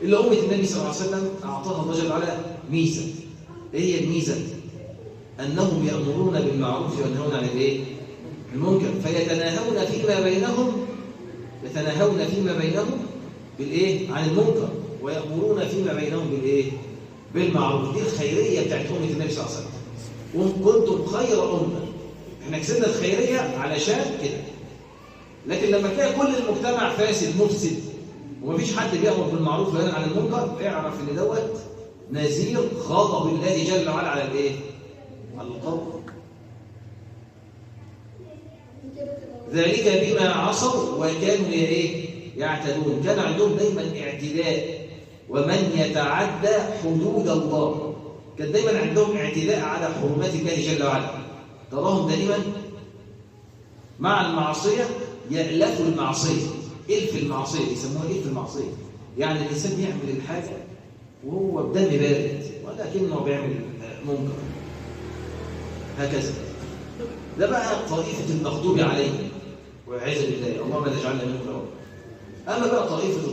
إلا أمة النبي صلى الله عليه وسلم أعطاها الله جل وعلا ميزة. إيه هي الميزة؟ أنهم يأمرون بالمعروف وينهون عن الإيه؟ المنكر، فيتناهون فيما بينهم بالإيه؟ عن المنكر، ويأمرون فيما بينهم بالإيه؟ بالمعروف. دي الخيرية بتاعت أمة النبي صلى الله عليه وسلم. وكنتم خير أمة. إحنا كسبنا الخيرية علشان كده. لكن لما تلاقي كل المجتمع فاسد مفسد ومفيش حد بيأمر بالمعروف وينهى عن المنكر، اعرف ان دوت نذير غضب الله جل وعلا على الايه؟ على القوم. ذلك بما عصوا وكانوا ايه؟ يعتدون. كان عندهم دايما اعتداء، ومن يتعدى حدود الله. كان دايما عندهم اعتداء على حرمات الله جل وعلا. تراهم دائما مع المعصيه يألفوا المعصيه. إلف المعصية، يسموها إلف المعصية. يعني الإنسان يعمل الحاجة وهو بدم بارد ولكنه بيعمل منكر. هكذا. ده بقى طائفة المغضوب عليهم والعياذ بالله، اللهم لا تجعلنا منهم. أما بقى طائفة